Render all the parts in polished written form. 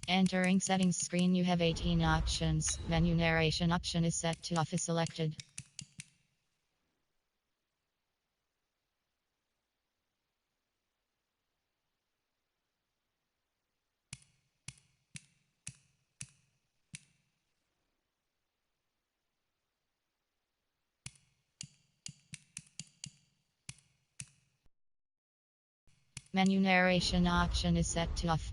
Entering settings screen, you have 18 options. Menu narration option is set to off is selected. Menu narration option is set to off.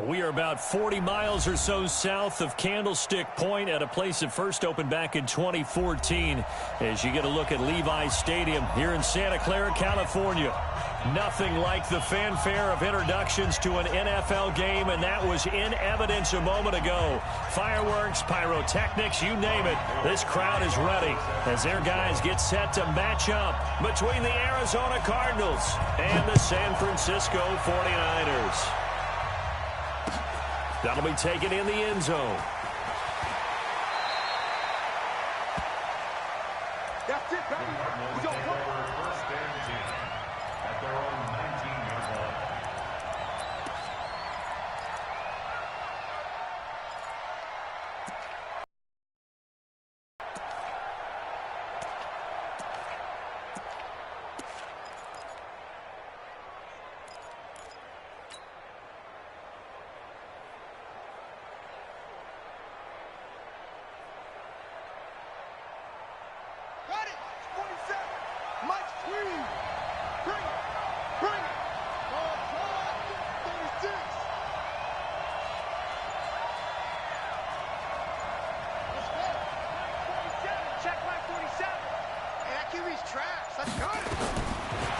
We are about 40 miles or so south of Candlestick Point at a place that first opened back in 2014 as you get a look at Levi's Stadium here in Santa Clara, California. Nothing like the fanfare of introductions to an NFL game, and that was in evidence a moment ago. Fireworks, pyrotechnics, you name it. This crowd is ready as their guys get set to match up between the Arizona Cardinals and the San Francisco 49ers. That'll be taken in the end zone.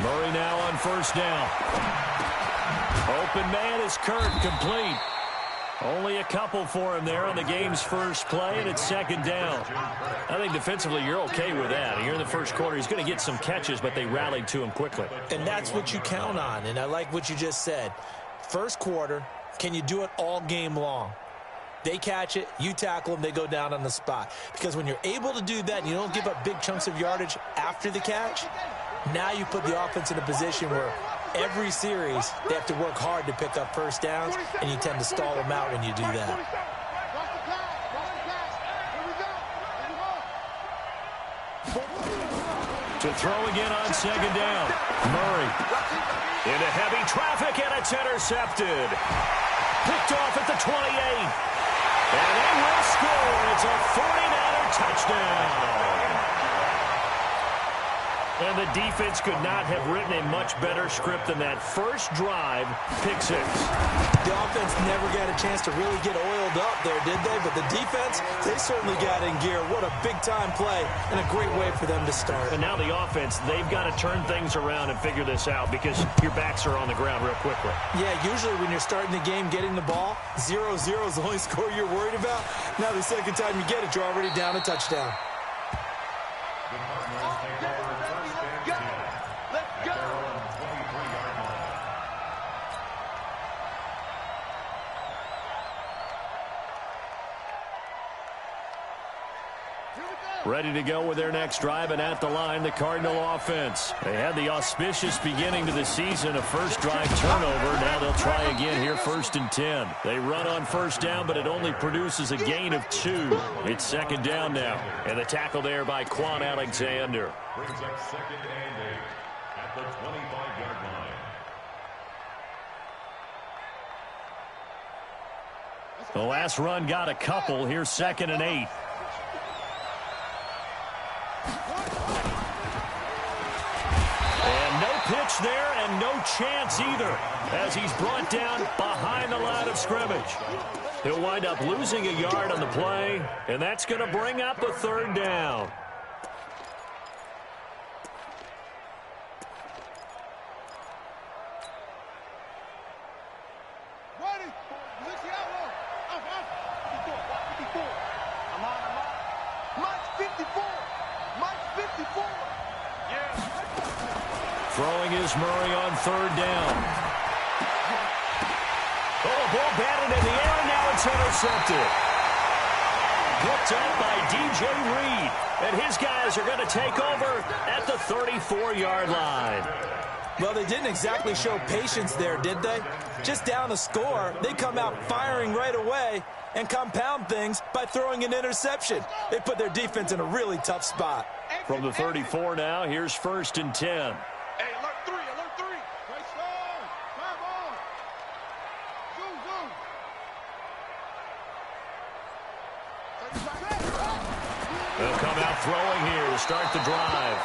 Murray now on first down. Open man is Kirk, complete. Only a couple for him there on the game's first play, and it's second down. I think defensively you're okay with that. Here in the first quarter, he's going to get some catches, but they rallied to him quickly. And that's what you count on, and I like what you just said. First quarter, can you do it all game long? They catch it, you tackle them, they go down on the spot. Because when you're able to do that and you don't give up big chunks of yardage after the catch, now you put the offense in a position where every series they have to work hard to pick up first downs, and you tend to stall them out when you do that. To throw again on second down. Murray into heavy traffic, and it's intercepted. Picked off at the 28. And they will score. It's a 49er touchdown. And the defense could not have written a much better script than that. First drive, pick six. The offense never got a chance to really get oiled up there, did they? But the defense, they certainly got in gear. What a big-time play and a great way for them to start. And now the offense, they've got to turn things around and figure this out because your backs are on the ground real quickly. Yeah, usually when you're starting the game, getting the ball, 0-0 is the only score you're worried about. Now the second time you get it, you're already down a touchdown. Ready to go with their next drive, and at the line, the Cardinal offense. They had the auspicious beginning to the season, a first drive turnover. Now they'll try again here, 1st and 10. They run on first down, but it only produces a gain of 2. It's second down now, and the tackle there by Quan Alexander. Brings up 2nd and 8 at the 25-yard line. The last run got a couple. Here's 2nd and 8. And no pitch there and no chance either as he's brought down behind the line of scrimmage. He'll wind up losing a yard on the play, and that's going to bring up a 3rd down. Throwing is Murray on 3rd down. Oh, ball batted in the air, and now it's intercepted. Picked up by DJ Reed, and his guys are going to take over at the 34-yard line. Well, they didn't exactly show patience there, did they? Just down a score, they come out firing right away and compound things by throwing an interception. They put their defense in a really tough spot. From the 34 now, here's 1st and 10. They'll come out throwing here to start the drive.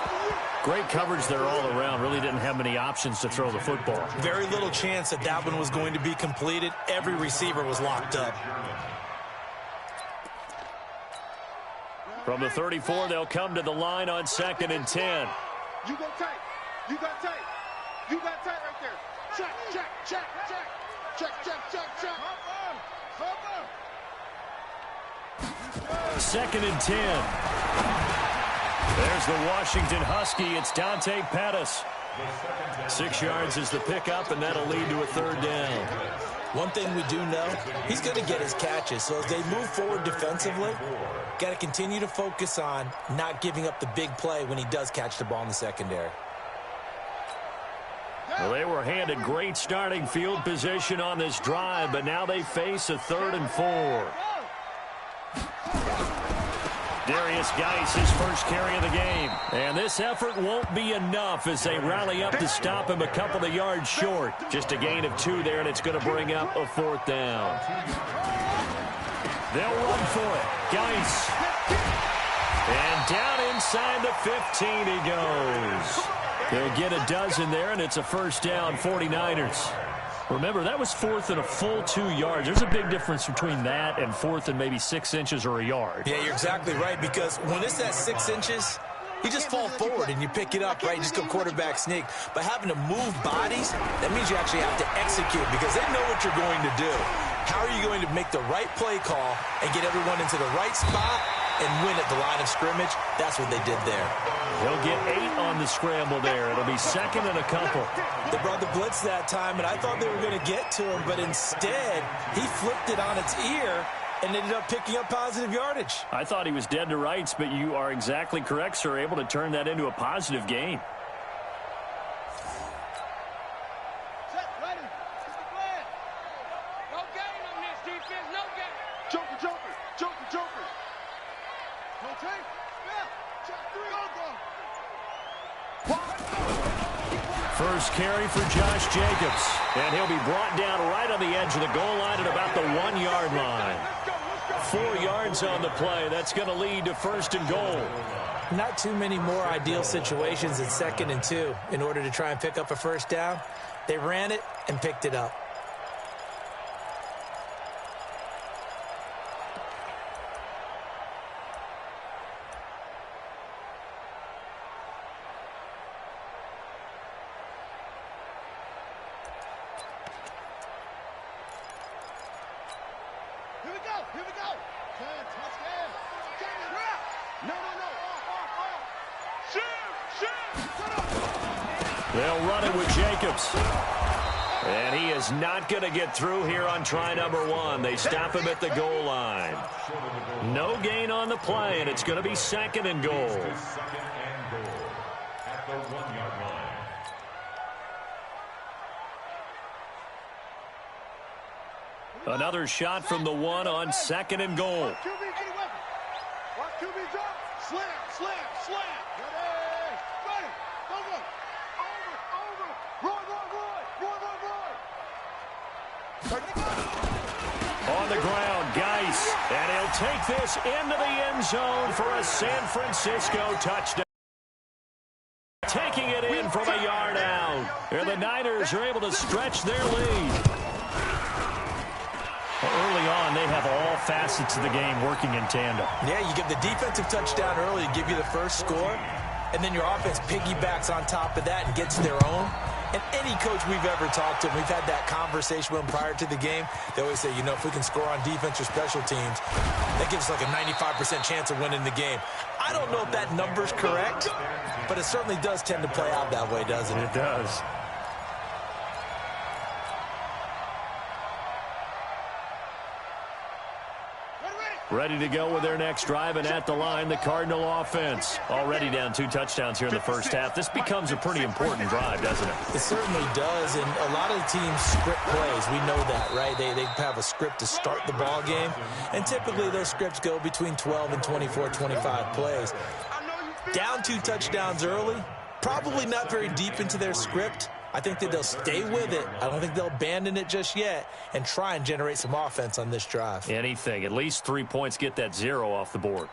Great coverage there all around. Really didn't have many options to throw the football. Very little chance that that one was going to be completed. Every receiver was locked up. From the 34, they'll come to the line on 2nd and 10. You go tight. You got tight. You got tight right there. Check, check, check, check. Check, check, check, check. Hop on. 2nd and 10. There's the Washington Husky. It's Dante Pettis. 6 yards is the pickup, and that'll lead to a 3rd down. One thing we do know, he's going to get his catches. So as they move forward defensively, got to continue to focus on not giving up the big play when he does catch the ball in the secondary. Well, they were handed great starting field position on this drive, but now they face a 3rd and 4. Darius Geis, his first carry of the game. And this effort won't be enough as they rally up to stop him a couple of yards short. Just a gain of 2 there, and it's going to bring up a 4th down. They'll run for it. Geis. And down inside the 15 he goes. They'll get a dozen there, and it's a 1st down, 49ers. Remember, that was 4th and a full 2 yards. There's a big difference between that and 4th and maybe 6 inches or a yard. Yeah, you're exactly right, because when it's at 6 inches, You just fall forward and you pick it up, right? You just go quarterback sneak. But having to move bodies, that means you actually have to execute because they know what you're going to do. How are you going to make the right play call and get everyone into the right spot and win at the line of scrimmage? That's what they did there. He'll get 8 on the scramble there. It'll be second and a couple. They brought the blitz that time, and I thought they were going to get to him, but instead, he flipped it on its ear and ended up picking up positive yardage. I thought he was dead to rights, but you are exactly correct, sir. Able to turn that into a positive gain. Set, ready. This is the plan. No gain on this defense, no gain. Joker, joker, joker, joker. Rotate. Yeah. Check 3. Go. First carry for Josh Jacobs. And he'll be brought down right on the edge of the goal line at about the 1-yard line. 4 yards on the play. That's going to lead to first and goal. Not too many more ideal situations in 2nd and 2 in order to try and pick up a first down. They ran it and picked it up. Here we go. 10, touchdown. No. Shoot. They'll run it with Jacobs. And he is not going to get through here on try number 1. They stop him at the goal line. No gain on the play, and it's going to be second and goal. Second and goal at the 1-yard line. Another shot from the 1 on 2nd and goal. Watch QB drop. Slam. Ready. Go. Roy. On the ground, Geis. And he'll take this into the end zone for a San Francisco touchdown. Taking it in from a yard out. And the Niners are able to stretch their lead. Early on, they have all facets of the game working in tandem. Yeah, you give the defensive touchdown early to give you the first score, and then your offense piggybacks on top of that and gets their own. And any coach we've ever talked to, we've had that conversation with them prior to the game. They always say, if we can score on defense or special teams, that gives us like a 95% chance of winning the game. I don't know if that number's correct, but it certainly does tend to play out that way, doesn't it? It does. Ready to go with their next drive, and at the line, the Cardinal offense. Already down 2 touchdowns here in the first half. This becomes a pretty important drive, doesn't it? It certainly does, and a lot of the teams script plays. We know that, right? They have a script to start the ball game, and typically those scripts go between 12 and 24, 25 plays. Down 2 touchdowns early, probably not very deep into their script. I think that they'll stay with it. I don't think they'll abandon it just yet and try and generate some offense on this drive. Anything. At least 3 points, get that 0 off the board.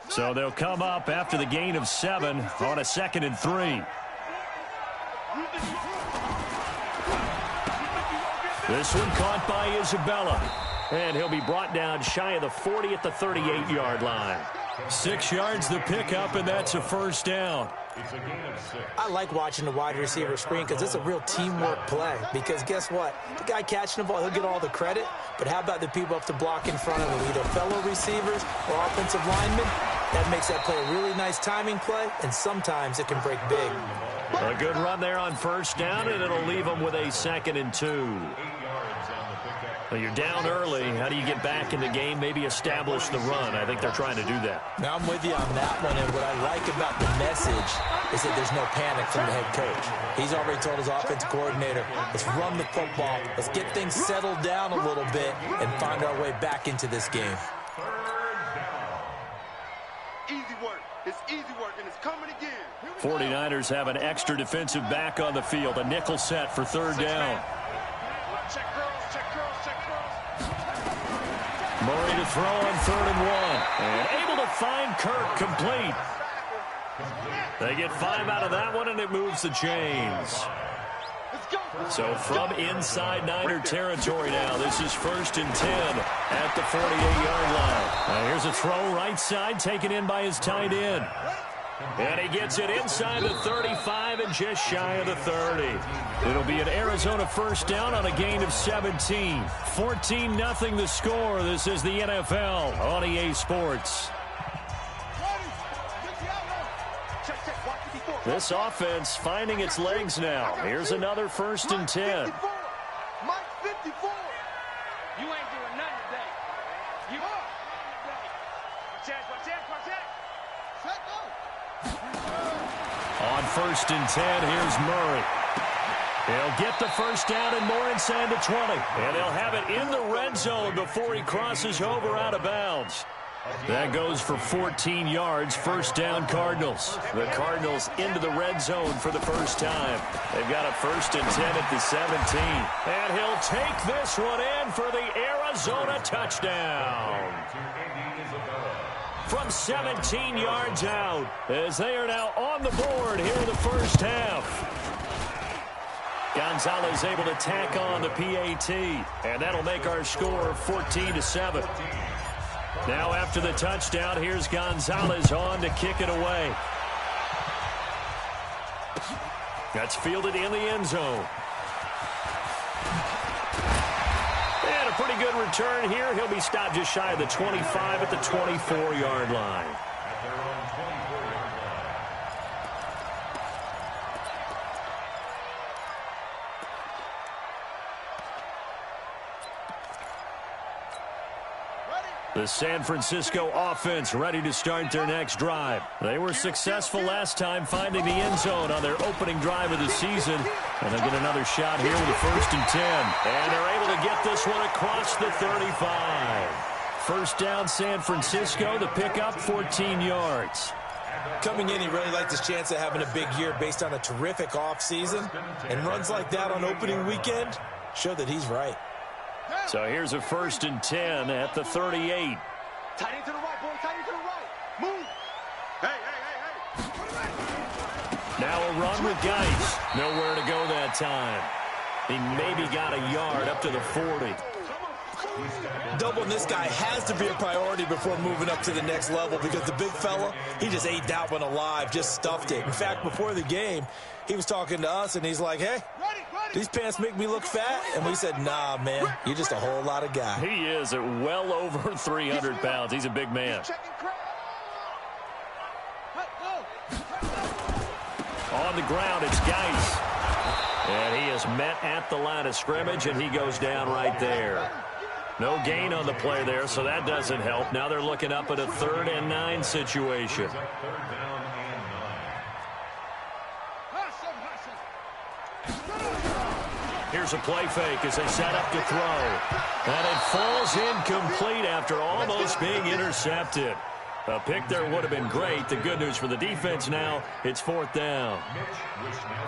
So they'll come up after the gain of 7 on a 2nd and 3. This one caught by Isabella. And he'll be brought down shy of the 40 at the 38-yard line. 6 yards the pickup, and that's a first down. I like watching the wide receiver screen because it's a real teamwork play. Because guess what? The guy catching the ball, he'll get all the credit. But how about the people up to block in front of him, either fellow receivers or offensive linemen? That makes that play a really nice timing play, and sometimes it can break big. A good run there on first down, and it'll leave them with a 2nd and 2. Well, you're down early. How do you get back in the game? Maybe establish the run. I think they're trying to do that. Now, I'm with you on that one, and what I like about the message is that there's no panic from the head coach. He's already told his offensive coordinator, let's run the football, let's get things settled down a little bit and find our way back into this game. Easy work. It's easy work, and it's coming again. 49ers have an extra defensive back on the field, a nickel set for 3rd down. Check girls, check girls, check girls. Murray to throw on 3rd and 1. And able to find Kirk complete. They get 5 out of that one, and it moves the chains. So from inside Niner territory now, this is 1st and 10 at the 48-yard line. Now here's a throw right side, taken in by his tight end. And he gets it inside the 35 and just shy of the 30. It'll be an Arizona first down on a gain of 17. 14-0 the score. This is the NFL on EA Sports. This offense finding its legs now. Here's another 1st and 10. Mike 54. You ain't doing nothing today. You are. On 1st and 10, here's Murray. He'll get the first down and more inside the 20. And they'll have it in the red zone before he crosses over out of bounds. That goes for 14 yards, first down Cardinals. The Cardinals into the red zone for the first time. They've got a 1st and 10 at the 17. And he'll take this one in for the Arizona touchdown. From 17 yards out, as they are now on the board here in the first half. Gonzalez able to tack on the PAT, and that'll make our score 14-7. Now after the touchdown, here's Gonzalez on to kick it away. That's fielded in the end zone. And a pretty good return here. He'll be stopped just shy of the 25 at the 24-yard line. The San Francisco offense ready to start their next drive. They were successful last time finding the end zone on their opening drive of the season. And they'll get another shot here with a 1st and 10. And they're able to get this one across the 35. First down San Francisco, the pickup 14 yards. Coming in, he really liked his chance of having a big year based on a terrific offseason. And runs like that on opening weekend show that he's right. So here's a 1st and 10 at the 38. Tight end to the right, boy. Tight end to the right. Move. Hey. Now a run with Geis. Nowhere to go that time. He maybe got a yard up to the 40. Doubling this guy has to be a priority before moving up to the next level because the big fella, he just ate that one alive, just stuffed it. In fact, before the game, he was talking to us, and he's like, hey, these pants make me look fat? And we said, nah, man, you're just a whole lot of guy. He is at well over 300 pounds. He's a big man. On the ground, it's Geis. And he is met at the line of scrimmage, and he goes down right there. No gain on the play there, so that doesn't help. Now they're looking up at a 3rd and 9 situation. Here's a play fake as they set up to throw. And it falls incomplete after almost being intercepted. A pick there would have been great. The good news for the defense now, it's 4th down.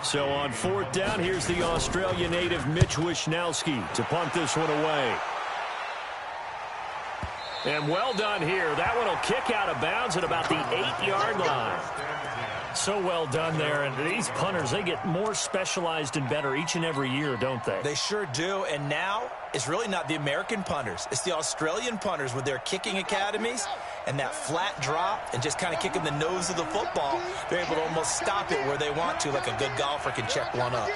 So on 4th down, here's the Australian native Mitch Wishnowsky to punt this one away. And well done here. That one will kick out of bounds at about the 8-yard line. So well done there. And these punters, they get more specialized and better each and every year, don't they? They sure do. And now it's really not the American punters. It's the Australian punters with their kicking academies and that flat drop and just kind of kicking the nose of the football. They're able to almost stop it where they want to, like a good golfer can check one up.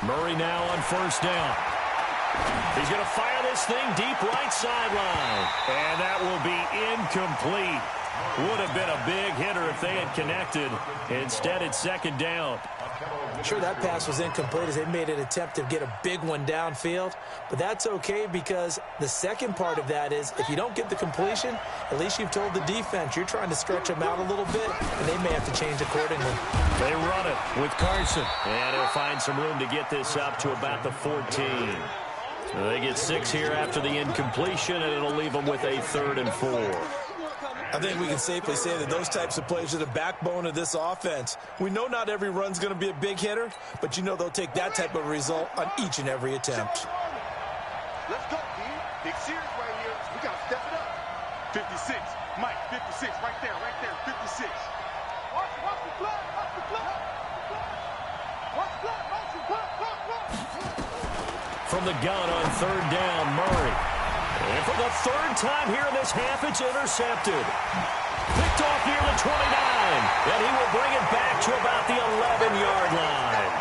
Murray now on 1st down. He's going to fire this thing deep right sideline. And that will be incomplete. Would have been a big hitter if they had connected. Instead, it's 2nd down. Sure, that pass was incomplete as they made an attempt to get a big one downfield. But that's okay because the second part of that is if you don't get the completion, at least you've told the defense you're trying to stretch them out a little bit, and they may have to change accordingly. They run it with Carson. And he'll find some room to get this up to about the 14. They get 6 here after the incompletion, and it'll leave them with a 3rd and 4. I think we can safely say that those types of plays are the backbone of this offense. We know not every run's going to be a big hitter, but you know they'll take that type of result on each and every attempt. Let's go, D. Big series right here. We got to step it up. 56. Mike, 56. Right there, 56. Watch the blood. Watch the blood. Watch the blood. Watch the blood. from the gun on third down, Murray. And for the third time here in this half, it's intercepted. Picked off near the 29, and he will bring it back to about the 11-yard line.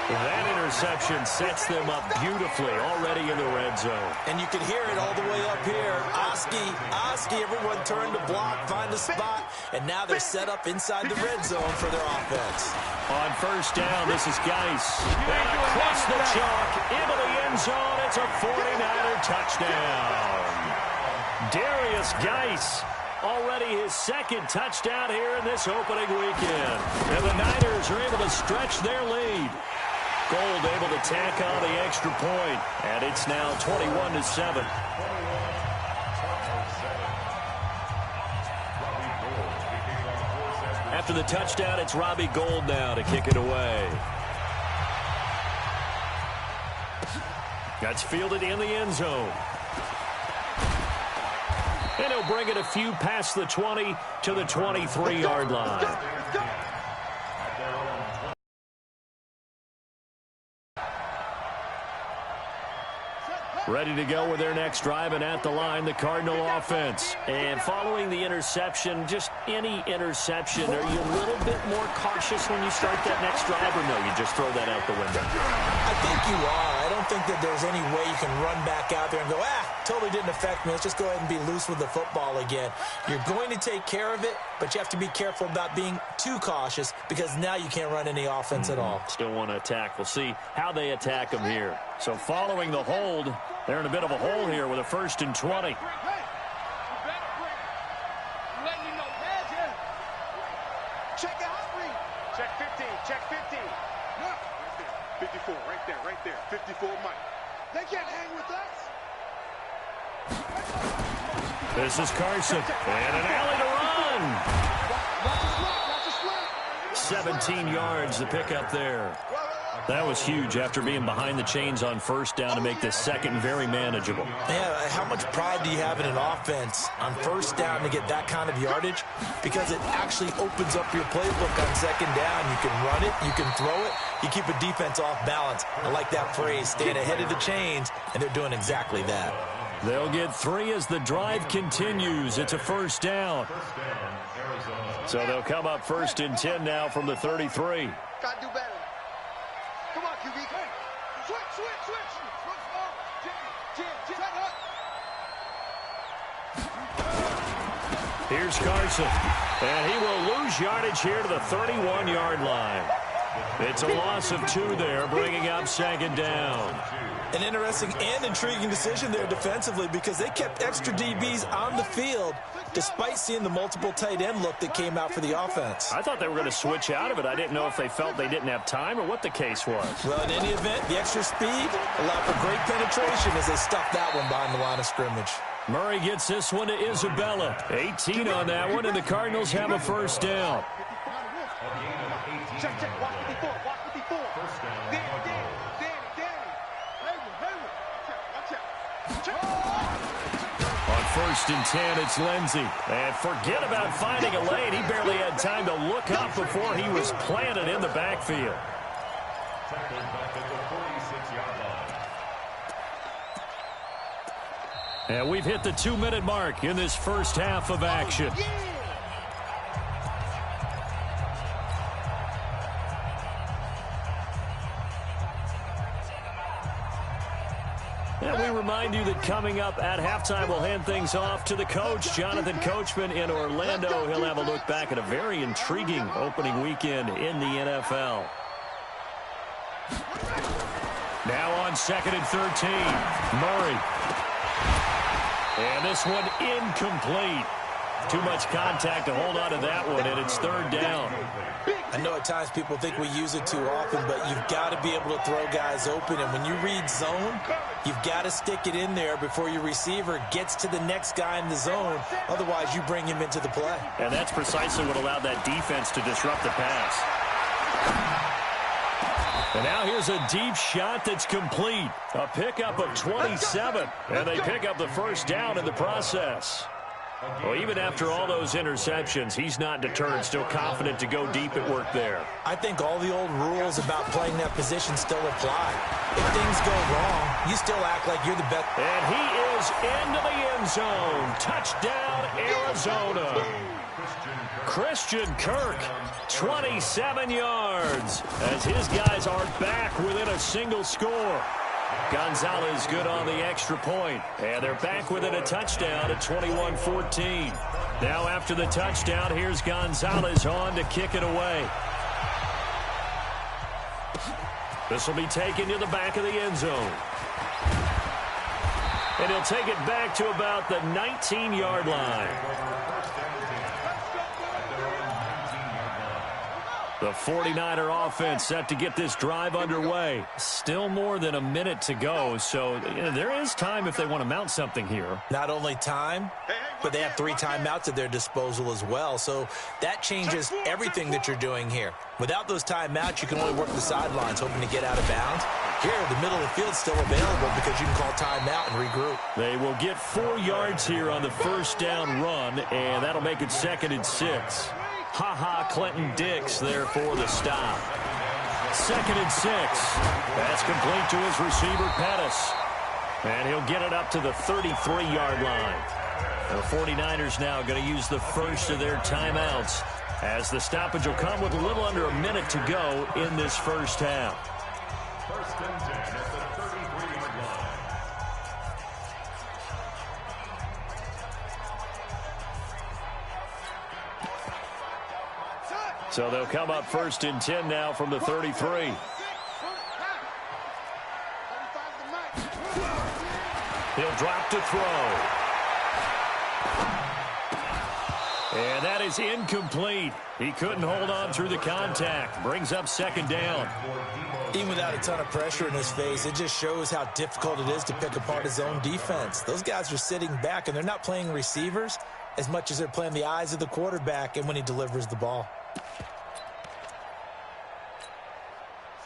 That interception sets them up beautifully already in the red zone. And you can hear it all the way up here. Oski, everyone turned to block, find a spot, and now they're set up inside the red zone for their offense. On first down, this is Geis. And across the chalk, into the end zone, it's a 49er touchdown. Darius Geis. Already his second touchdown here in this opening weekend. And the Niners are able to stretch their lead. Gold able to tack on the extra point. And it's now 21-7. After the touchdown, it's Robbie Gould now to kick it away. That's fielded in the end zone. And he'll bring it a few past the 20 to the 23-yard line. Ready to go with their next drive, and at the line, the Cardinal offense. And following the interception, just any interception, are you a little bit more cautious when you start that next drive, or no, you just throw that out the window? I think you are. I don't think that there's any way you can run back out there and go, totally didn't affect me. Let's just go ahead and be loose with the football again. You're going to take care of it, but you have to be careful about being too cautious because now you can't run any offense at all. Still want to attack. We'll see how they attack them here. So following the hold, they're in a bit of a hole here with a 1st and 20. Check out read. Check 15. Check 15. No. 54. Right there. 54 Mike. They can't hang with us. This is Carson. And an alley to run. Watch the slide. 17 yards to pick up there. That was huge after being behind the chains on first down to make this second very manageable. Yeah, how much pride do you have in an offense on first down to get that kind of yardage? Because it actually opens up your playbook on second down. You can run it, you can throw it, you keep a defense off balance. I like that phrase, staying ahead of the chains, and they're doing exactly that. They'll get 3 as the drive continues. It's a first down. So they'll come up 1st and 10 now from the 33. Gotta do better. Come on, QB. Hey, switch. Here's Carson. And he will lose yardage here to the 31-yard line. It's a loss of 2 there, bringing up 2nd down. An interesting and intriguing decision there defensively because they kept extra DBs on the field despite seeing the multiple tight end look that came out for the offense. I thought they were going to switch out of it. I didn't know if they felt they didn't have time or what the case was. Well, in any event, the extra speed allowed for great penetration as they stuffed that one behind the line of scrimmage. Murray gets this one to Isabella. 18 on that one, and the Cardinals have a first down. Check. Watch 54. Danny. On 1st and 10, it's Lindsey. And forget about finding a lane. He barely had time to look up before he was planted in the backfield. Tackled back at the 46-yard line. And we've hit the 2-minute mark in this first half of action. And we remind you that coming up at halftime, we'll hand things off to the coach, Jonathan Coachman in Orlando. He'll have a look back at a very intriguing opening weekend in the NFL. Now on 2nd and 13, Murray. And this one incomplete. Too much contact to hold on to that one, and it's 3rd down. I know at times people think we use it too often, but you've got to be able to throw guys open. And when you read zone, you've got to stick it in there before your receiver gets to the next guy in the zone. Otherwise, you bring him into the play. And that's precisely what allowed that defense to disrupt the pass. And now here's a deep shot that's complete. A pickup of 27. And they pick up the first down in the process. Well, even after all those interceptions, he's not deterred, still confident to go deep at work there. I think all the old rules about playing that position still apply. If things go wrong, you still act like you're the best. And he is into the end zone. Touchdown, Arizona. Christian Kirk, 27 yards, as his guys are back within a single score. Gonzalez good on the extra point, and they're back within a touchdown at 21-14. Now after the touchdown, here's Gonzalez on to kick it away. This will be taken to the back of the end zone. And he'll take it back to about the 19-yard line. The 49er offense set to get this drive underway. Still more than a minute to go, so there is time if they want to mount something here. Not only time, but they have 3 timeouts at their disposal as well, so that changes everything that you're doing here. Without those timeouts, you can only work the sidelines, hoping to get out of bounds. Here, the middle of the field's still available because you can call timeout and regroup. They will get 4 yards here on the first down run, and that'll make it 2nd and 6. Clinton Dix there for the stop. 2nd and 6. That's complete to his receiver, Pettis. And he'll get it up to the 33-yard line. The 49ers now going to use the first of their timeouts, as the stoppage will come with a little under a minute to go in this first half. 1st and 10 at the 33-yard line. So they'll come up 1st and 10 now from the 33. He'll drop to throw. And that is incomplete. He couldn't hold on through the contact. Brings up 2nd down. Even without a ton of pressure in his face, it just shows how difficult it is to pick apart his own defense. Those guys are sitting back, and they're not playing receivers as much as they're playing the eyes of the quarterback and when he delivers the ball.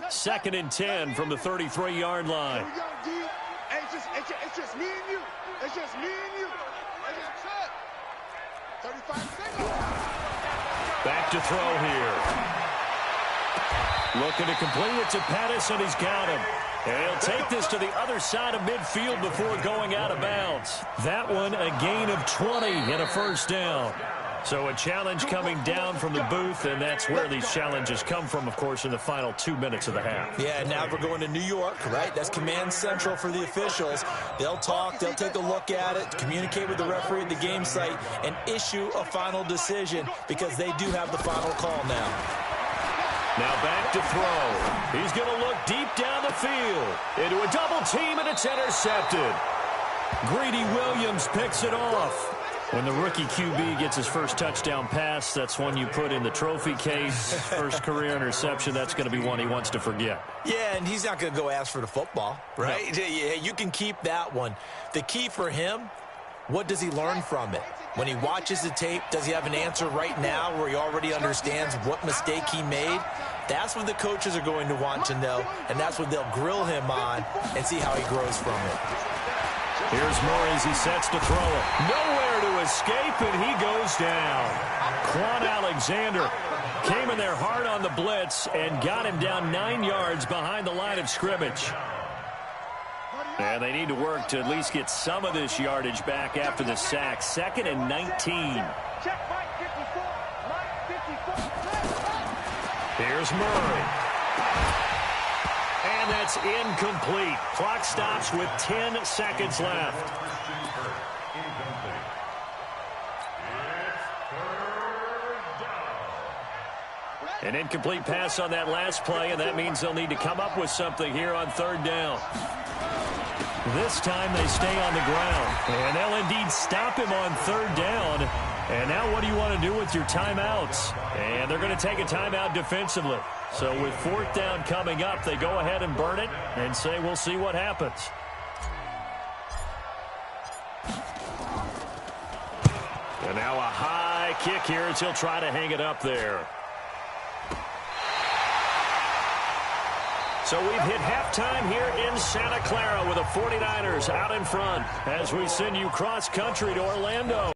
2nd and 10 from the 33-yard line. It's just me and you. It's just me and you. 35 seconds. Back to throw here. Looking to complete it to Pettis, and he's got him. And he'll take this to the other side of midfield before going out of bounds. That one a gain of 20 and a first down. So a challenge coming down from the booth, and that's where these challenges come from, of course, in the final 2 minutes of the half. Yeah, now we're going to New York, right? That's command central for the officials. They'll talk, they'll take a look at it, communicate with the referee at the game site, and issue a final decision because they do have the final call now. Now back to throw. He's going to look deep down the field. Into a double team, and it's intercepted. Greedy Williams picks it off. When the rookie QB gets his first touchdown pass, that's one you put in the trophy case. First career interception, that's going to be one he wants to forget. Yeah, and he's not going to go ask for the football, right? No. Yeah, you can keep that one. The key for him, what does he learn from it? When he watches the tape, does he have an answer right now where he already understands what mistake he made? That's what the coaches are going to want to know, and that's what they'll grill him on and see how he grows from it. Here's Murray as he sets to throw it. Nowhere to escape, and he goes down. Quan Alexander came in there hard on the blitz and got him down 9 yards behind the line of scrimmage. And they need to work to at least get some of this yardage back after the sack. 2nd and 19. Here's Murray. And that's incomplete. Clock stops with 10 seconds left. An incomplete pass on that last play, and that means they'll need to come up with something here on 3rd down. This time they stay on the ground, and they'll indeed stop him on 3rd down. And now what do you want to do with your timeouts? And they're going to take a timeout defensively. So with 4th down coming up, they go ahead and burn it and say we'll see what happens. And now a high kick here as he'll try to hang it up there. So we've hit halftime here in Santa Clara with the 49ers out in front as we send you cross country to Orlando.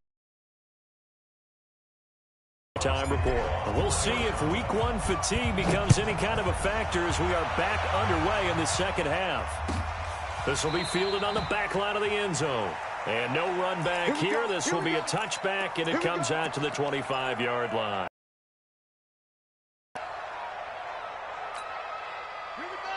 Time report. And we'll see if week one fatigue becomes any kind of a factor as we are back underway in the second half. This will be fielded on the back line of the end zone. And no run back here. This will be a touchback, and it comes out to the 25-yard line.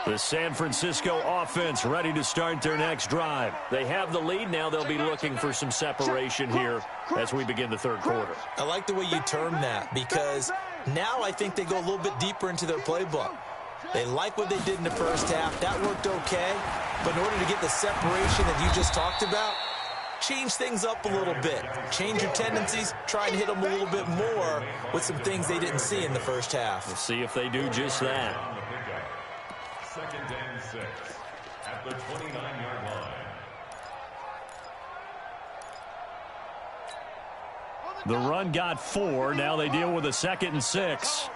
The San Francisco offense ready to start their next drive. They have the lead. Now they'll be looking for some separation here as we begin the third quarter. I like the way you term that, because now I think they go a little bit deeper into their playbook. They like what they did in the first half. That worked okay. But in order to get the separation that you just talked about, change things up a little bit. Change your tendencies. Try and hit them a little bit more with some things they didn't see in the first half. We'll see if they do just that. Second and 6 at the 29-yard line. The run got 4. Now they deal with a 2nd and 6.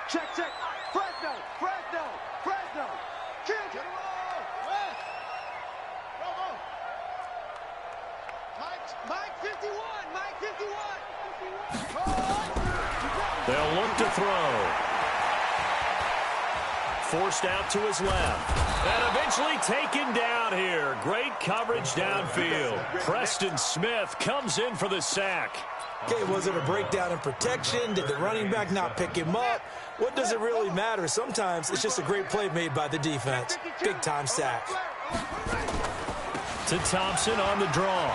Check. Fresno. Kill. Get him all. Mike 51. They'll look to throw. Forced out to his left. And eventually taken down here. Great coverage downfield. Preston Smith comes in for the sack. Okay, was it a breakdown in protection? Did the running back not pick him up? What does it really matter? Sometimes it's just a great play made by the defense. Big-time sack. To Thompson on the draw.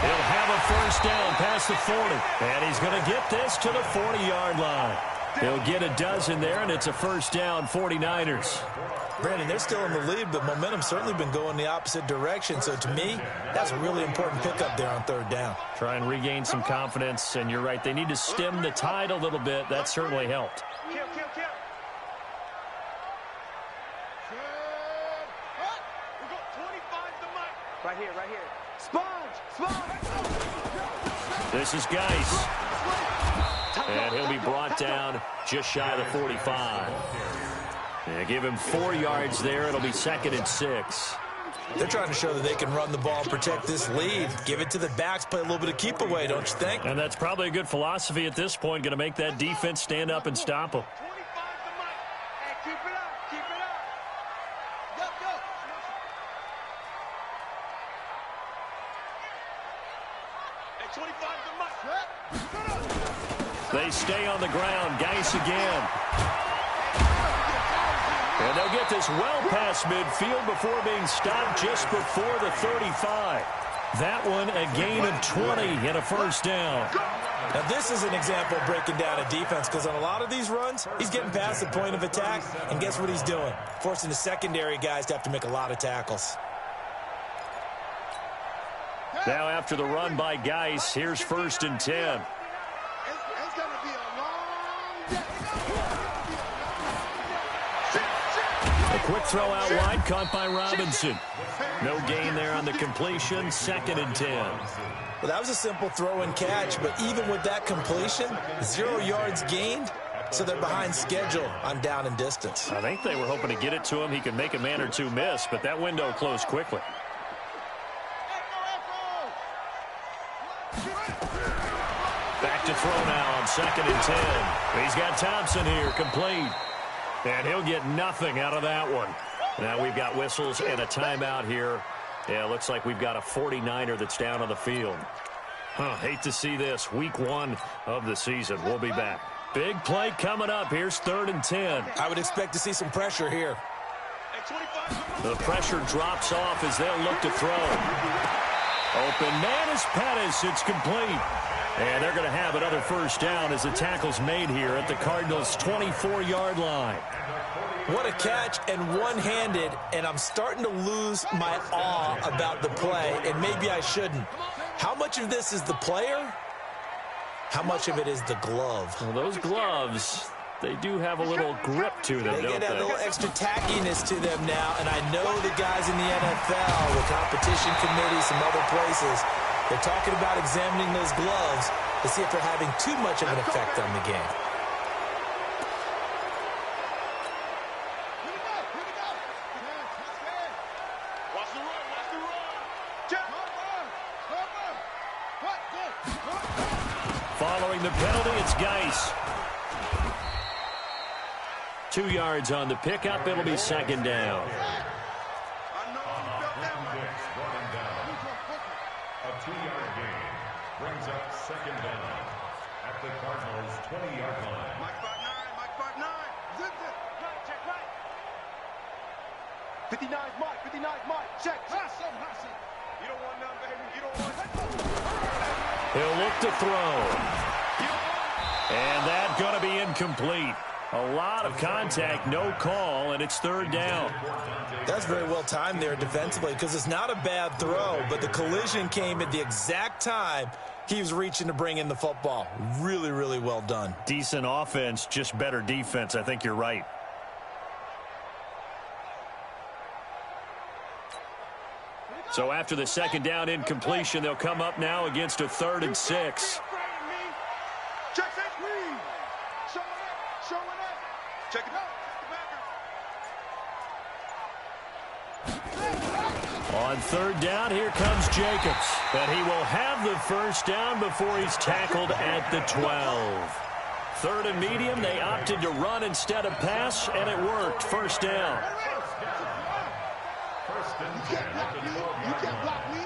He'll have a first down past the 40. And he's going to get this to the 40-yard line. He'll get a dozen there, and it's a first down, 49ers. Brandon, they're still in the lead, but momentum's certainly been going the opposite direction. So to me, that's a really important pickup there on third down. Try and regain some confidence, and you're right. They need to stem the tide a little bit. That certainly helped. Kill. We got 25 to Mike. Right here. Sponge. This is Geis. And he'll be brought down just shy of the 45. Yeah, give him 4 yards there. It'll be 2nd and 6. They're trying to show that they can run the ball and protect this lead. Give it to the backs, play a little bit of keep away, don't you think? And that's probably a good philosophy at this point. Going to make that defense stand up and stop them. 25 to Mike. Hey, keep it up. Go. Hey, 25 to Mike. They stay on the ground. Geis again. And they'll get this well past midfield before being stopped just before the 35. That one a gain of 20 and a first down. Now this is an example of breaking down a defense, because on a lot of these runs, he's getting past the point of attack, and guess what he's doing? Forcing the secondary guys to have to make a lot of tackles. Now after the run by Geis, here's 1st and 10. A quick throw out wide, caught by Robinson. No gain there on the completion, 2nd and 10. Well, that was a simple throw and catch, but even with that completion, 0 yards gained, so they're behind schedule on down and distance. I think they were hoping to get it to him. He could make a man or two miss, but that window closed quickly. Back to throw now on 2nd and 10. He's got Thompson here, complete. And he'll get nothing out of that one. Now we've got whistles and a timeout here. Yeah, looks like we've got a 49er that's down on the field. Hate to see this. Week 1 of the season. We'll be back. Big play coming up. Here's 3rd and 10. I would expect to see some pressure here. The pressure drops off as they'll look to throw. Open man is Pettis. It's complete. And they're going to have another first down as the tackle's made here at the Cardinals' 24-yard line. What a catch, and one-handed, and I'm starting to lose my awe about the play, and maybe I shouldn't. How much of this is the player? How much of it is the glove? Well, those gloves, they do have a little grip to them, They don't get that they? little extra tackiness to them now, and I know the guys in the NFL, the competition committee, some other places, they're talking about examining those gloves to see if they're having too much of an effect on the game. the penalty, it's Geis. 2 yards on the pickup. It'll be second down. A 2-yard gain brings up second down at the Cardinals' 20-yard line. Mike 5-9, Mike 5-9. Zip it. Right, check right. 59's Mike, 59's Mike. Check. Hustle, hustle. You don't want none, baby. You don't want none. He'll look to throw. And that's going to be incomplete. A lot of contact, no call, and it's third down. That's very well timed there defensively because it's not a bad throw, but the collision came at the exact time he was reaching to bring in the football. Really, really well done. Decent offense, just better defense. I think you're right. So after the second down incompletion, they'll come up now against a 3rd and 6. Check that screen. Showing up, showing up. Check it out. On third down, here comes Jacobs. But he will have the first down before he's tackled at the 12. 3rd and medium, they opted to run instead of pass, and it worked. First down. First and 10 at the 12-yard line. You can't block me.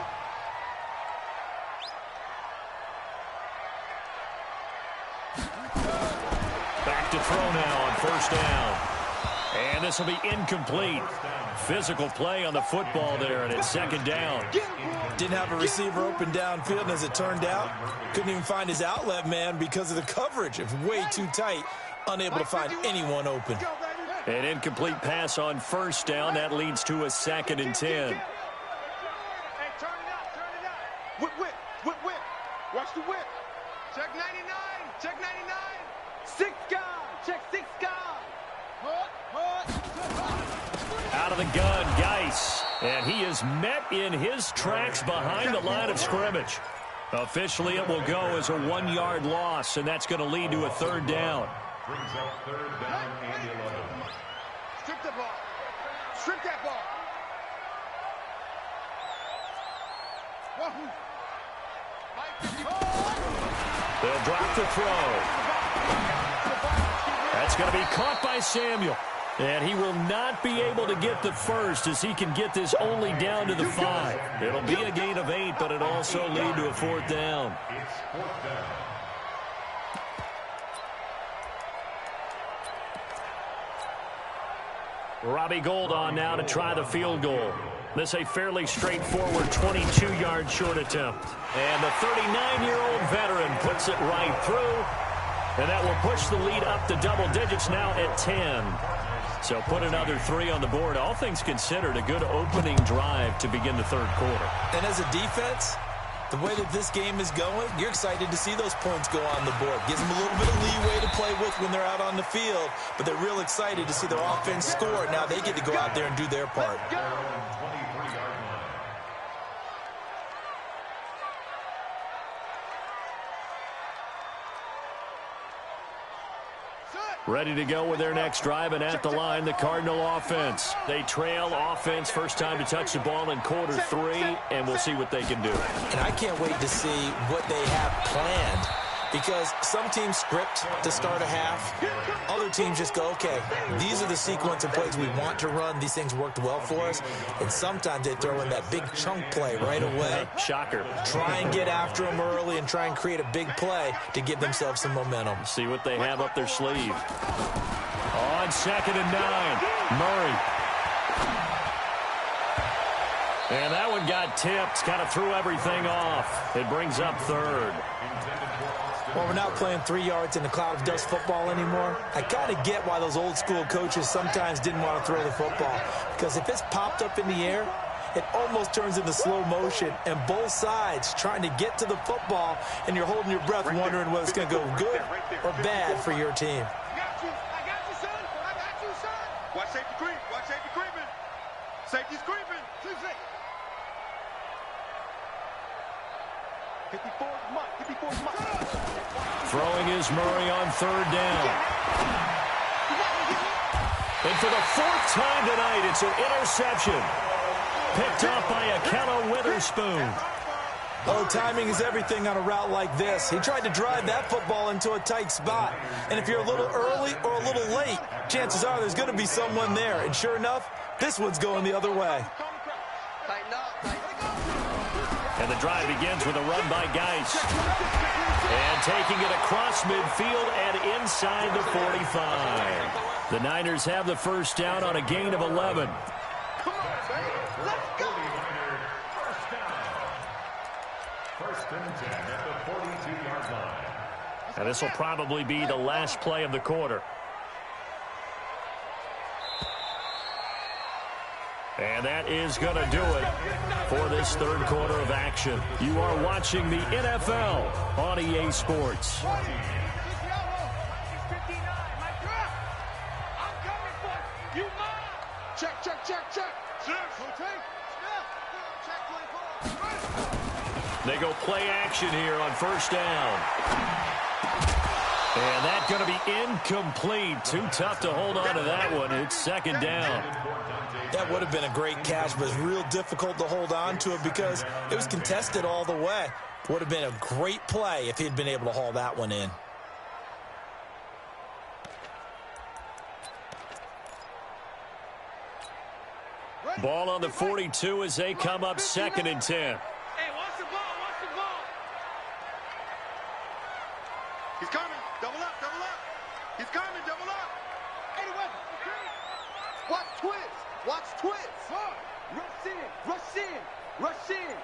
Back to throw now on first down. And this will be incomplete. Physical play on the football there, and it's second down. Didn't have a receiver open downfield, and as it turned out, couldn't even find his outlet man because of the coverage. It's way too tight, unable to find anyone open. An incomplete pass on first down. That leads to a 2nd and 10. Hey, turn it out, turn it out. Whip, whip, whip, whip. Watch the whip. Check 99, check 99. 6 guard, check 6 guard. Out of the gun, Geis. And he is met in his tracks behind the line of scrimmage. Officially, it will go as a 1-yard loss, and that's going to lead to a 3rd down. Brings up 3rd down and 11. Strip the ball. Strip that ball. Wahoo. They'll drop the throw. That's going to be caught by Samuel. And he will not be able to get the first as he can get this only down to the 5. It'll be a gain of 8, but it'll also lead to a 4th down. It's 4th down. Robbie Gould on now to try the field goal. This a fairly straightforward 22-yard short attempt. And the 39-year-old veteran puts it right through. And that will push the lead up to double digits now at 10. So put another 3 on the board. All things considered, a good opening drive to begin the 3rd quarter. And as a defense, the way that this game is going, you're excited to see those points go on the board. Gives them a little bit of leeway to play with when they're out on the field, but they're real excited to see their offense score. Now they get to go out there and do their part. Ready to go with their next drive, and at the line, the Cardinal offense. They trail offense, first time to touch the ball in quarter 3, and we'll see what they can do. And I can't wait to see what they have planned, because some teams script to start a half. Other teams just go, okay, these are the sequence of plays we want to run. These things worked well for us. And sometimes they throw in that big chunk play right away. Shocker. Try and get after them early and try and create a big play to give themselves some momentum. See what they have up their sleeve. On 2nd and 9, Murray. And that one got tipped, kind of threw everything off. It brings up 3rd. Well, we're not playing 3 yards in a cloud of dust football anymore. I kind of get why those old school coaches sometimes didn't want to throw the football. Because if it's popped up in the air, it almost turns into slow motion. And both sides trying to get to the football, and you're holding your breath wondering whether it's going to go good or bad for your team. I got you, son. I got you, son. Watch safety creep. Watch safety creeping. Safety's creeping. 54's Mike. 54's Mike. Throwing is Murray on 3rd down. And for the 4th time tonight, it's an interception. Picked up by Akello Witherspoon. Oh, timing is everything on a route like this. He tried to drive that football into a tight spot. And if you're a little early or a little late, chances are there's going to be someone there. And sure enough, this one's going the other way. And the drive begins with a run by Geis. And taking it across midfield and inside the 45. The Niners have the first down on a gain of 11. First and 10 at the 42-yard line. And this will probably be the last play of the quarter. And that is going to do it for this third quarter of action. You are watching the NFL on EA Sports. Check, check, check, check. They go play action here on first down. And that's going to be incomplete. Too tough to hold on to that one. It's second down. That would have been a great catch, but it's real difficult to hold on to it because it was contested all the way. Would have been a great play if he'd been able to haul that one in. Ball on the 42 as they come up second and 10. Hey, watch the ball, watch the ball. He's coming. Double up, double up. He's coming, double up. 81. Watch twist. Watch twist. Rush in, rush in, rush in.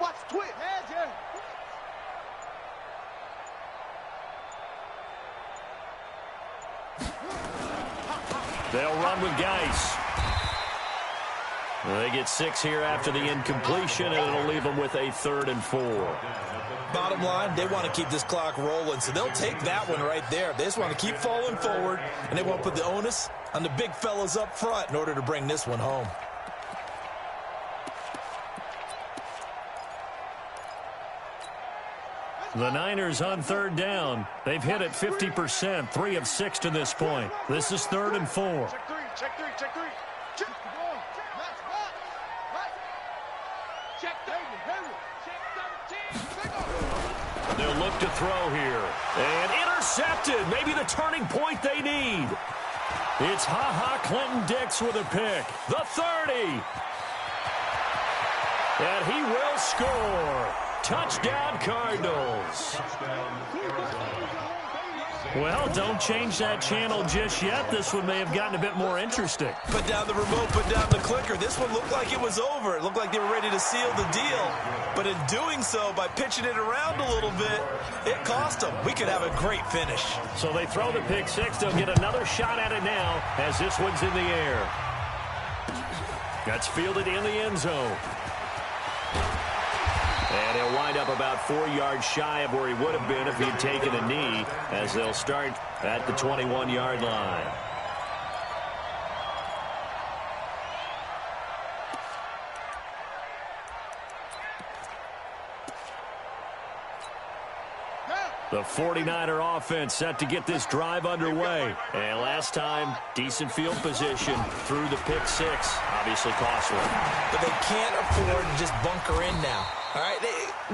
Watch twist. They'll run with Geis. They get 6 here after the incompletion, and it'll leave them with a 3rd and 4. Bottom line, they want to keep this clock rolling, so they'll take that one right there. They just want to keep falling forward, and they want to put the onus on the big fellas up front in order to bring this one home. The Niners on third down. They've hit it 50%, 3 of 6 to this point. This is 3rd and 4. Check three, check three, check three. Check the ball. Match box. Right. Check 13. They'll look to throw here. And intercepted. Maybe the turning point they need. It's Ha-Ha Clinton-Dix with a pick. The 30. And he will score. Touchdown, Cardinals. Well, don't change that channel just yet. This one may have gotten a bit more interesting. Put down the remote, put down the clicker. This one looked like it was over. It looked like they were ready to seal the deal. But in doing so, by pitching it around a little bit, it cost them. We could have a great finish. So they throw the pick six. They'll get another shot at it now as this one's in the air. That's fielded in the end zone. And he'll wind up about 4 yards shy of where he would have been if he had taken a knee, as they'll start at the 21-yard line. The 49er offense set to get this drive underway. And last time, decent field position through the pick six. Obviously costly. But they can't afford to just bunker in now. All right,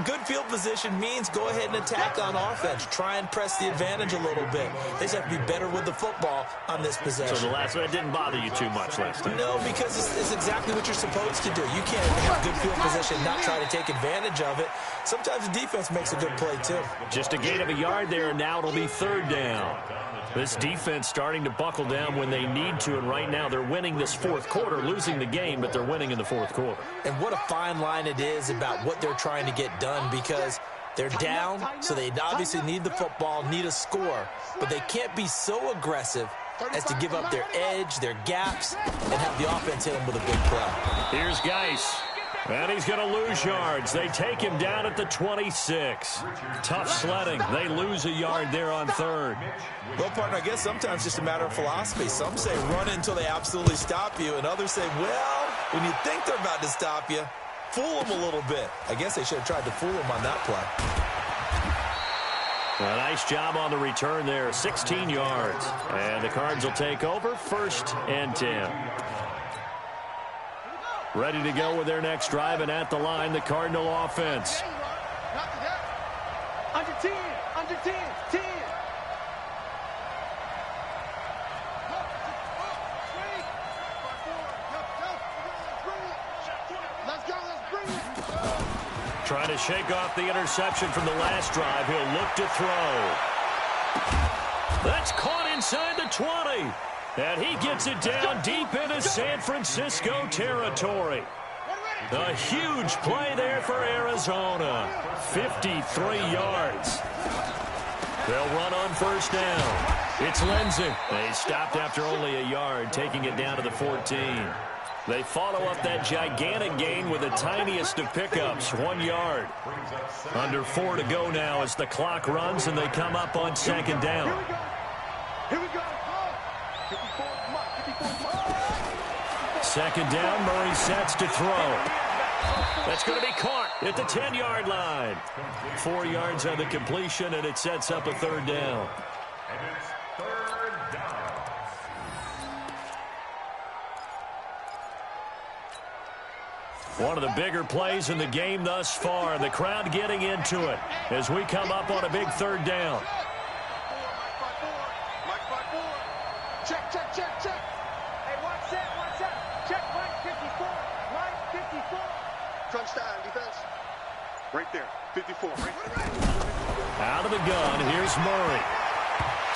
good field position means go ahead and attack on offense. Try and press the advantage a little bit. They just have to be better with the football on this possession. So the last one didn't bother you too much last time? No, because it's exactly what you're supposed to do. You can't have good field position, not try to take advantage of it. Sometimes the defense makes a good play, too. Just a gain of a yard there, and now it'll be third down. This defense starting to buckle down when they need to, and right now they're winning this fourth quarter, losing the game, but they're winning in the fourth quarter. And what a fine line it is about what they're trying to get done, because they're down, so they obviously need the football, need a score, but they can't be so aggressive as to give up their edge, their gaps, and have the offense hit them with a big play. Here's Geis. And he's going to lose yards. They take him down at the 26. Tough sledding. They lose a yard there on third. Well, partner, I guess sometimes it's just a matter of philosophy. Some say run until they absolutely stop you, and others say, well, when you think they're about to stop you, fool them a little bit. I guess they should have tried to fool them on that play. A nice job on the return there, 16 yards. And the Cards will take over, 1st and 10. Ready to go with their next drive, and at the line, the Cardinal offense. 10, under 10, 10. Let's go, let's bring it. Trying to shake off the interception from the last drive. He'll look to throw. That's caught inside the 20. And he gets it down deep into San Francisco territory. A huge play there for Arizona. 53 yards. They'll run on first down. It's Lindsey. They stopped after only a yard, taking it down to the 14. They follow up that gigantic gain with the tiniest of pickups, 1 yard. Under 4 to go now as the clock runs and they come up on second down. Here we go. Second down, Murray sets to throw. That's going to be caught at the 10-yard line. 4 yards on the completion, and it sets up a third down. And it's third down. One of the bigger plays in the game thus far. The crowd getting into it as we come up on a big third down. Mike 5-4. Check, check, check, check. Hey, what's that? What's that? Check, Mike 54. Mike 54. Crunch time, defense. Right there, 54. Right. Out of the gun, here's Murray.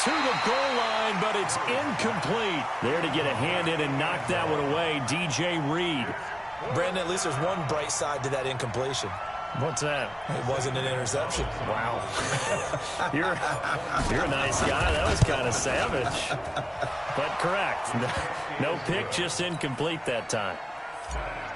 To the goal line, but it's incomplete. There to get a hand in and knock that one away, DJ Reed. Brandon, at least there's one bright side to that incompletion. What's that? It wasn't an interception. Wow. You're a nice guy. That was kind of savage. But correct. No pick, just incomplete that time.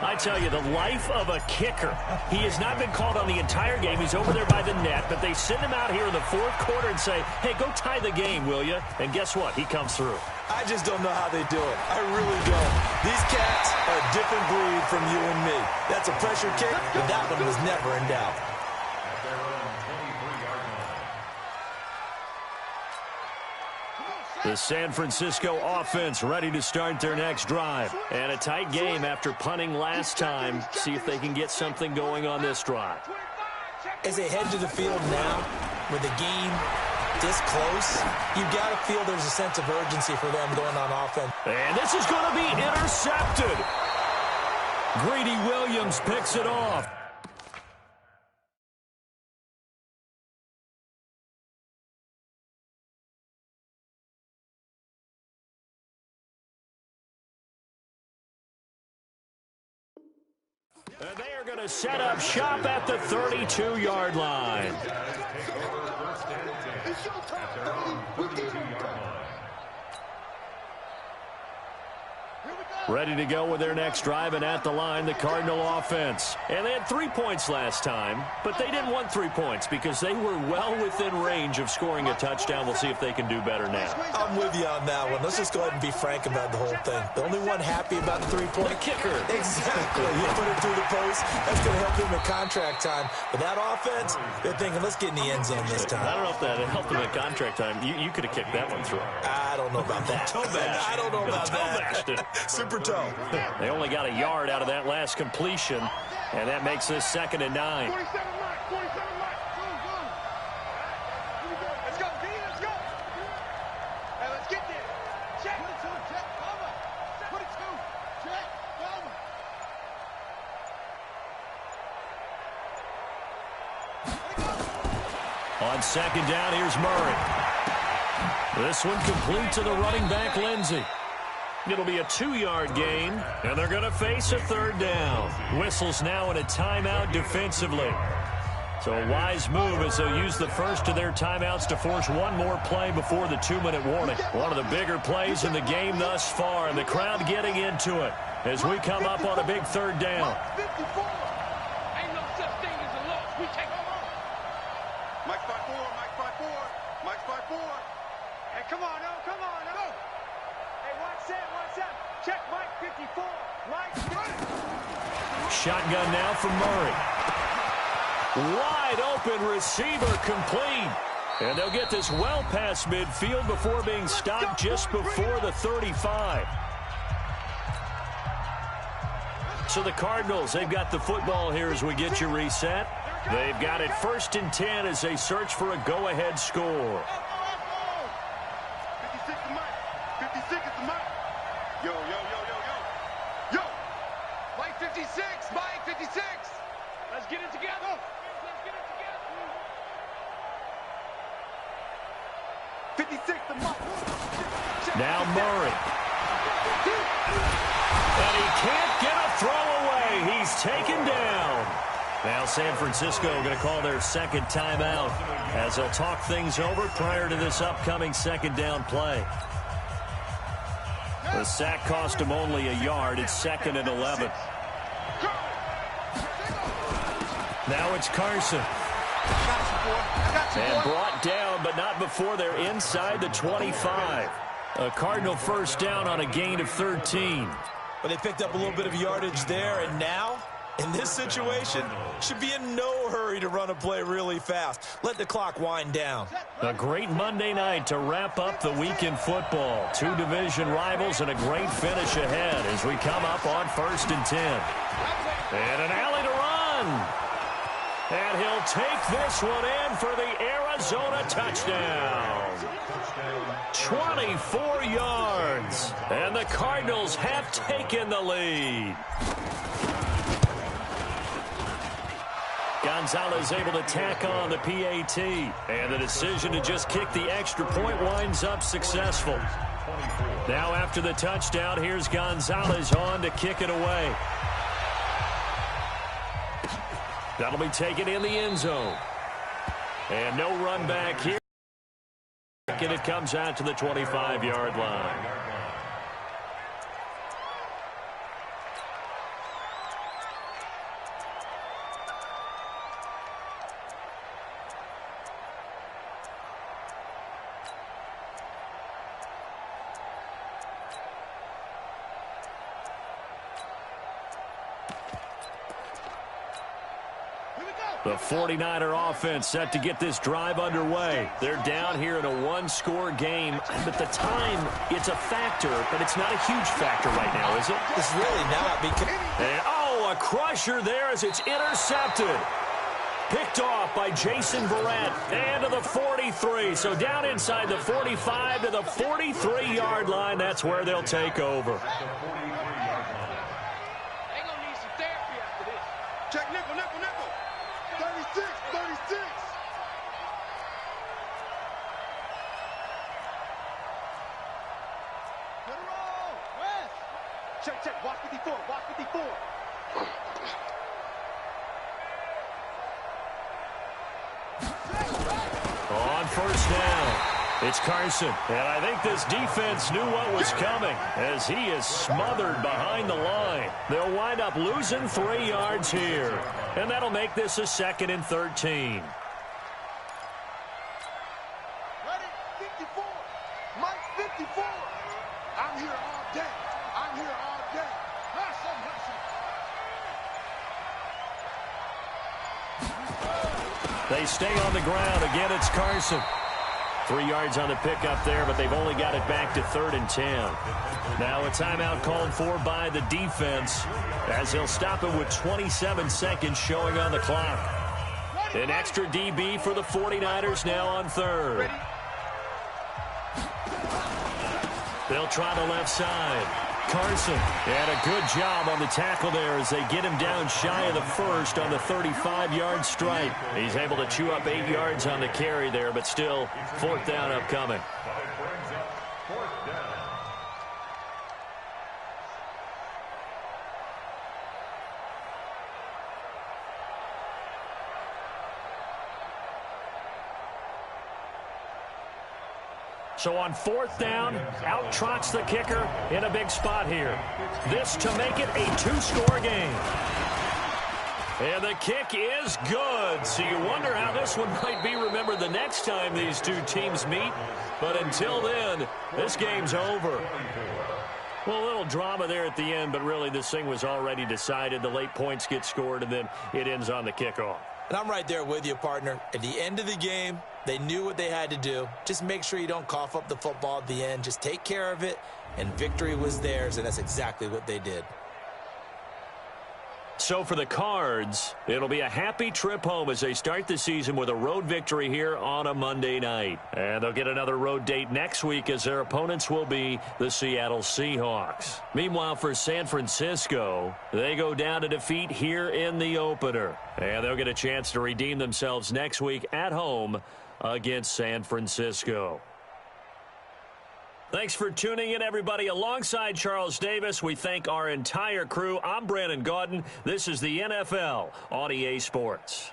I tell you, the life of a kicker. He has not been called on the entire game. He's over there by the net, but they send him out here in the fourth quarter and say, hey, go tie the game, will you? And guess what? He comes through. I just don't know how they do it. I really don't. These cats are a different breed from you and me. That's a pressure kick, but that one was never in doubt. At their own 23-yard line. The San Francisco offense ready to start their next drive. And a tight game after punting last time. See if they can get something going on this drive. As they head to the field now, with the game this close, you got to feel there's a sense of urgency for them going on offense. And this is going to be intercepted. Greedy Williams picks it off. And they are going to set up shop at the 32-yard line. It's your time. At their own 32-yard line. Here we go. Ready to go with their next drive, and at the line, the Cardinal offense. And they had 3 points last time, but they didn't want 3 points because they were well within range of scoring a touchdown. We'll see if they can do better now. I'm with you on that one. Let's just go ahead and be frank about the whole thing. The only one happy about the 3-point The kicker. Exactly. You put it through the post. That's going to help him at contract time. But that offense, they're thinking, let's get in the end zone this time. I don't know if that helped them at contract time. You could have kicked that one through. I don't know about that. Toe bash. I don't know about Toe bashed that. it. Super toe. They only got a yard out of that last completion, and that makes this 2nd and 9. 47 Mike, 47 Mike. Go, go. Here we go. Let's go, D, let's go. Hey, let's get there. Check. 22, check, cover. 22, check, cover. On second down, here's Murray. This one complete to the running back, Lindsey. It'll be a 2-yard gain, and they're going to face a third down. Whistles now in a timeout defensively. So a wise move as they'll use the first of their timeouts to force one more play before the 2-minute warning. One of the bigger plays in the game thus far, and the crowd getting into it as we come up on a big third down. 54. Ain't no such thing as a loss. We take them on. Mike 5-4, Mike 5-4, Mike 5-4. Hey, come on, no, come on, no. Hey, what's that? Check Mike 54. Mike 50. Shotgun now from Murray. Wide open receiver complete. And they'll get this well past midfield before being stopped just before the 35. So the Cardinals, they've got the football here as we get you reset. They've got it 1st and 10 as they search for a go-ahead score. 56 to Mike. 56 is the Mike. Yo. Mike 56. Mike 56. Let's get it together. 56 to Mike. Now Murray. And he can't get a throw away. He's taken down. Now San Francisco going to call their second timeout as they'll talk things over prior to this upcoming second down play. The sack cost him only a yard. It's 2nd and 11. Now it's Carson. And brought down, but not before they're inside the 25. A Cardinal first down on a gain of 13. But they picked up a little bit of yardage there, and now, in this situation, should be in no hurry to run a play really fast. Let the clock wind down. A great Monday night to wrap up the week in football. 2 division rivals and a great finish ahead as we come up on 1st and 10. And an alley to run. And he'll take this one in for the Arizona touchdown. 24 yards. And the Cardinals have taken the lead. Gonzalez able to tack on the PAT. And the decision to just kick the extra point winds up successful. Now after the touchdown, here's Gonzalez on to kick it away. That'll be taken in the end zone. And no run back here. And it comes out to the 25-yard line. The 49er offense set to get this drive underway. They're down here in a 1-score game, but the time, it's a factor, but it's not a huge factor right now, is it? It's really not because... And, a crusher there as it's intercepted. Picked off by Jason Verrett. And to the 43. So down inside the 45 to the 43-yard line. That's where they'll take over. Check nickel. 36. Get it roll. West. Check. Watch 54. On first down, it's Carson. And I think this defense knew what was coming as he is smothered behind the line. They'll wind up losing 3 yards here. And that'll make this a 2nd and 13. Ready? 54. Mike 54. I'm here all day. They stay on the ground. Again, it's Carson. 3 yards on the pickup there, but they've only got it back to 3rd and 10. Now a timeout called for by the defense as he'll stop it with 27 seconds showing on the clock. An extra DB for the 49ers now on 3rd. They'll try the left side. Carson, and a good job on the tackle there as they get him down shy of the 1st on the 35-yard stripe. He's able to chew up 8 yards on the carry there, but still 4th down upcoming. So on 4th down, out trots the kicker in a big spot here. This to make it a 2-score game. And the kick is good. So you wonder how this one might be remembered the next time these two teams meet. But until then, this game's over. Well, a little drama there at the end, but really this thing was already decided. The late points get scored, and then it ends on the kickoff. And I'm right there with you, partner. At the end of the game, they knew what they had to do. Just make sure you don't cough up the football at the end. Just take care of it, and victory was theirs, and that's exactly what they did. So for the Cards, it'll be a happy trip home as they start the season with a road victory here on a Monday night. And they'll get another road date next week as their opponents will be the Seattle Seahawks. Meanwhile, for San Francisco, they go down to defeat here in the opener. And they'll get a chance to redeem themselves next week at home against San Francisco. Thanks for tuning in, everybody. Alongside Charles Davis, we thank our entire crew. I'm Brandon Gaudin. This is the NFL on EA Sports.